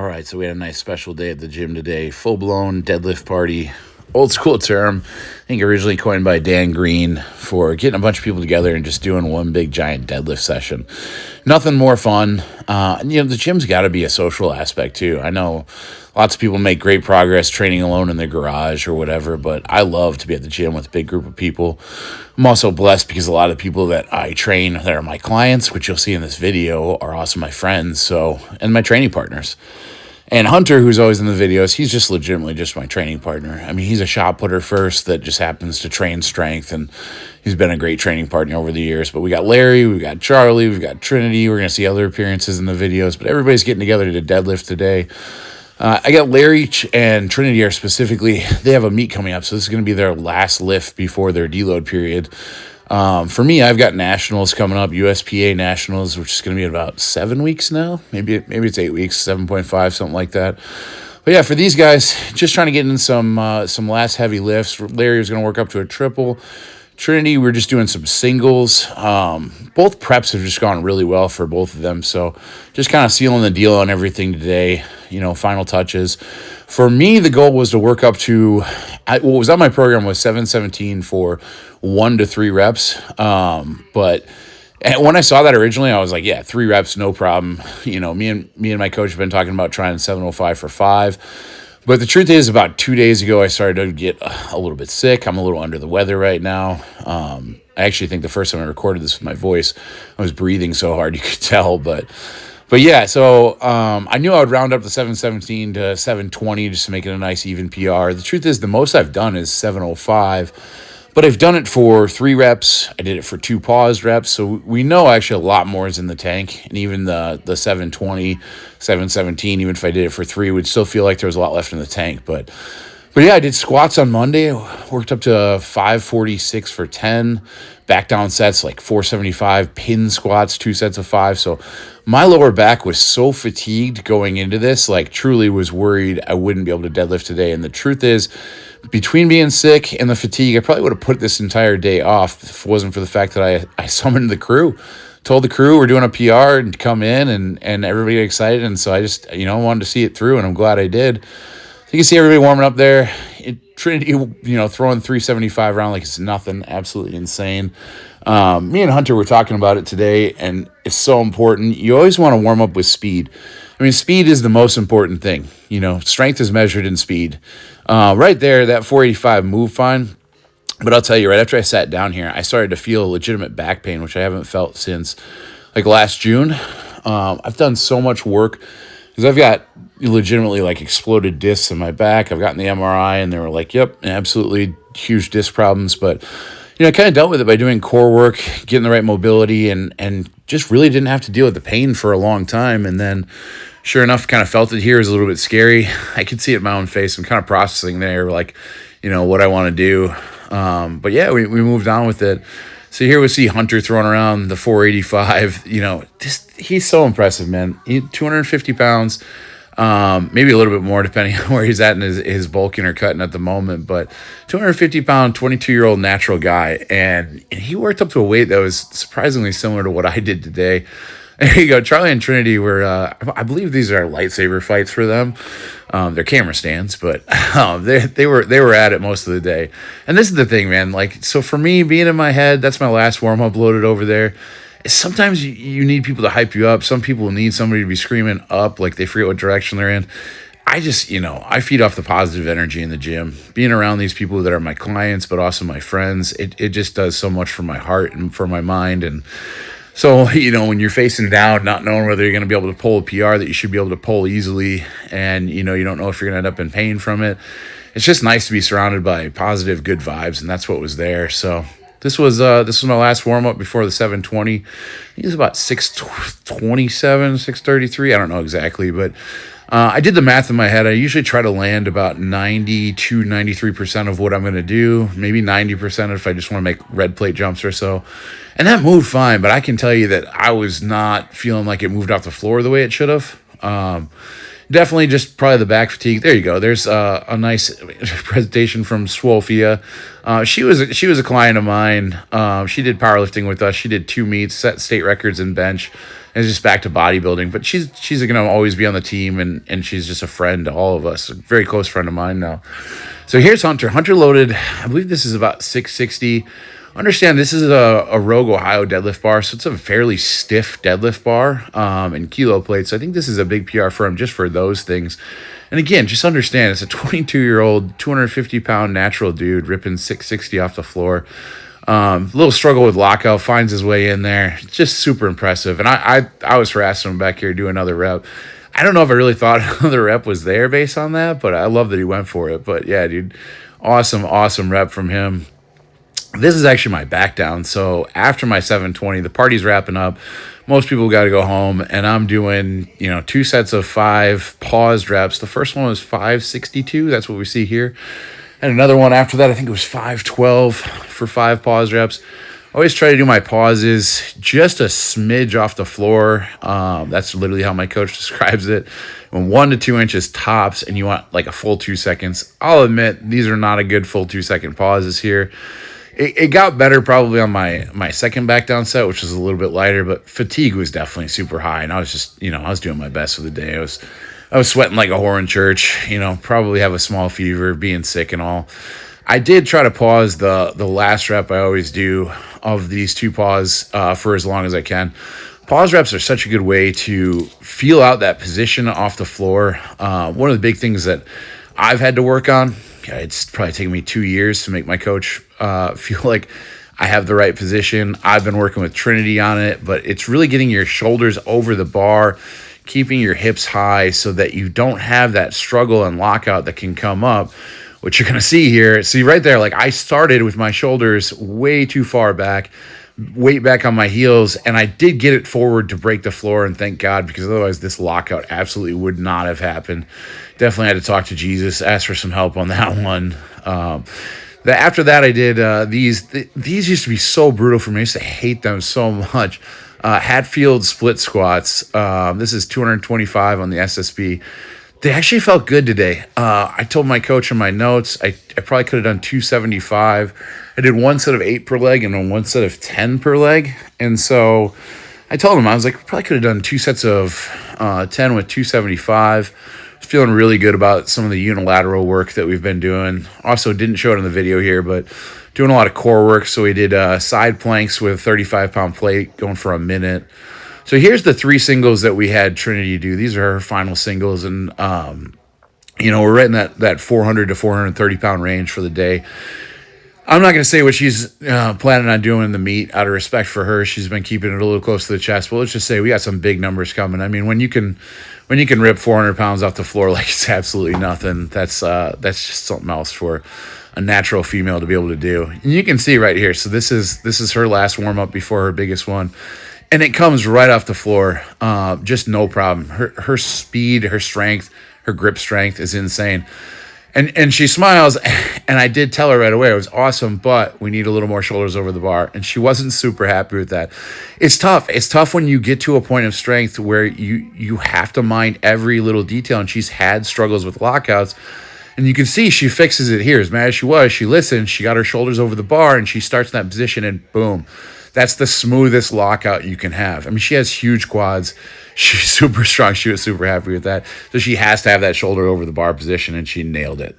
All right, so we had a nice special day at the gym today. Full-blown deadlift party. Old school term, I think originally coined by Dan Green for getting a bunch of people together and just doing one big giant deadlift session. Nothing more fun. The gym's got to be a social aspect too. I know lots of people make great progress training alone in their garage or whatever, but I love to be at the gym with a big group of people. I'm also blessed because a lot of the people that I train that are my clients, which you'll see in this video, are also my friends, and my training partners. And Hunter, who's always in the videos, he's just legitimately just my training partner. I mean, he's a shot putter first that just happens to train strength, and he's been a great training partner over the years. But we got Larry, we've got Charlie, we've got Trinity. We're going to see other appearances in the videos, but everybody's getting together to deadlift today. I got Larry and Trinity are specifically, they have a meet coming up, so this is going to be their last lift before their deload period. For me, I've got Nationals coming up, USPA Nationals, which is going to be in about 7 weeks now. Maybe it's 8 weeks, 7.5, something like that. But yeah, for these guys, just trying to get in some last heavy lifts. Larry was going to work up to a triple. Trinity, we're just doing some singles. Both preps have just gone really well for both of them. So just kind of sealing the deal on everything today, final touches. For me, the goal was to work up to, what was on my program was 717 for 1 to 3 reps. But when I saw that originally, I was like, yeah, 3 reps, no problem. Me and my coach have been talking about trying 705 for 5. But the truth is, about 2 days ago, I started to get a little bit sick. I'm a little under the weather right now. I actually think the first time I recorded this with my voice, I was breathing so hard you could tell. But yeah, so I knew I would round up the 717 to 720 just to make it a nice even PR. The truth is, the most I've done is 705. But I've done it for 3 reps. I did it for 2 paused reps. So we know actually a lot more is in the tank. And even the 720, 717, even if I did it for 3, would still feel like there was a lot left in the tank. But yeah, I did squats on Monday. Worked up to 546 for 10. Back down sets like 475. Pin squats, 2 sets of 5. So my lower back was so fatigued going into this, like truly was worried I wouldn't be able to deadlift today. And the truth is, between being sick and the fatigue, I probably would have put this entire day off if it wasn't for the fact that I summoned the crew. Told the crew we're doing a PR and come in and everybody got excited. And so I just, wanted to see it through, and I'm glad I did. So you can see everybody warming up there. Trinity, throwing 375 around like it's nothing. Absolutely insane. Me and Hunter were talking about it today, and it's so important. You always want to warm up with speed. I mean, speed is the most important thing. Strength is measured in speed. Right there, that 485 moved fine. But I'll tell you, right after I sat down here, I started to feel legitimate back pain, which I haven't felt since like last June. I've done so much work because I've got legitimately like exploded discs in my back. I've gotten the MRI and they were like, yep, absolutely huge disc problems. But, I kind of dealt with it by doing core work, getting the right mobility, and just really didn't have to deal with the pain for a long time. And then sure enough, kind of felt it here. It was a little bit scary. I could see it in my own face. I'm kind of processing there, like, what I want to do. But yeah, we moved on with it. So here we see Hunter throwing around the 485. He's so impressive, man. 250 pounds, maybe a little bit more depending on where he's at in his bulking or cutting at the moment. But 250-pound, 22-year-old natural guy, and he worked up to a weight that was surprisingly similar to what I did today. There you go. Charlie and Trinity were, I believe these are lightsaber fights for them. They're camera stands, but they were at it most of the day. And this is the thing, man. Like, so for me, being in my head, that's my last warm-up loaded over there. Sometimes you need people to hype you up. Some people need somebody to be screaming up, like they forget what direction they're in. I just, I feed off the positive energy in the gym. Being around these people that are my clients, but also my friends, it just does so much for my heart and for my mind. And so, when you're facing down, not knowing whether you're going to be able to pull a PR that you should be able to pull easily, and, you don't know if you're going to end up in pain from it, it's just nice to be surrounded by positive, good vibes, and that's what was there. So this was my last warm-up before the 720. I think it was about 627, 633. I don't know exactly, but I did the math in my head. I usually try to land about 92, 93% of what I'm going to do, maybe 90% if I just want to make red plate jumps or so. And that moved fine, but I can tell you that I was not feeling like it moved off the floor the way it should have. Definitely just probably the back fatigue. There you go. There's a nice presentation from Swolfia. She was a client of mine. She did powerlifting with us. She did 2 meets, set state records in bench. and just back to bodybuilding. But she's going to always be on the team, and she's just a friend to all of us, a very close friend of mine now. So here's Hunter. Hunter loaded, I believe this is about 660. Understand this is a Rogue Ohio deadlift bar, so it's a fairly stiff deadlift bar and kilo plates. So I think this is a big PR for him just for those things. And again, just understand it's a 22-year-old, 250-pound natural dude ripping 660 off the floor. Little struggle with lockout, finds his way in there. Just super impressive. And I was harassing him back here to do another rep. I don't know if I really thought another rep was there based on that, but I love that he went for it. But yeah, dude, awesome rep from him. This is actually my back down. So after my 720, the party's wrapping up. Most people got to go home, and I'm doing, 2 sets of 5 paused reps. The first one was 562. That's what we see here. And another one after that, I think it was 512 for 5 pause reps. I always try to do my pauses just a smidge off the floor. That's literally how my coach describes it. 1 to 2 inches tops, and you want like a full 2 seconds. I'll admit, these are not a good full 2 second pauses here. It got better probably on my second back down set, which was a little bit lighter, but fatigue was definitely super high. And I was just, I was doing my best for the day. I was sweating like a whore in church, probably have a small fever, being sick and all. I did try to pause the last rep I always do of these 2 pause for as long as I can. Pause reps are such a good way to feel out that position off the floor. One of the big things that I've had to work on, it's probably taken me 2 years to make my coach feel like I have the right position. I've been working with Trinity on it, but it's really getting your shoulders over the bar, keeping your hips high so that you don't have that struggle and lockout that can come up, which you're going to see here. See right there, like I started with my shoulders way too far back, weight back on my heels, and I did get it forward to break the floor, and thank God, because otherwise this lockout absolutely would not have happened. Definitely had to talk to Jesus, ask for some help on that one. After that, I did these. These used to be so brutal for me. I used to hate them so much. Hatfield split squats. This is 225 on the SSB. They actually felt good today. I told my coach in my notes, I probably could have done 275. I did 1 set of 8 per leg and then 1 set of 10 per leg. And so I told him, I was like, we probably could have done 2 sets of 10 with 275. Feeling really good about some of the unilateral work that we've been doing. Also, didn't show it in the video here, but doing a lot of core work. So we did side planks with a 35-pound plate going for a minute. So here's the 3 singles that we had Trinity do. These are her final singles, and we're right in that 400 to 430 pound range for the day. I'm not going to say what she's planning on doing in the meet out of respect for her. She's been keeping it a little close to the chest, but let's just say we got some big numbers coming. I mean, when you can rip 400 pounds off the floor like it's absolutely nothing, that's just something else for a natural female to be able to do. And you can see right here. So this is her last warm up before her biggest one. And it comes right off the floor, just no problem. Her speed, her strength, her grip strength is insane. And she smiles, and I did tell her right away, it was awesome, but we need a little more shoulders over the bar. And she wasn't super happy with that. It's tough. It's tough when you get to a point of strength where you have to mind every little detail, and she's had struggles with lockouts. And you can see she fixes it here. As mad as she was, she listened, she got her shoulders over the bar, and she starts in that position, and boom. That's the smoothest lockout you can have. I mean, she has huge quads. She's super strong. She was super happy with that. So she has to have that shoulder over the bar position, and she nailed it.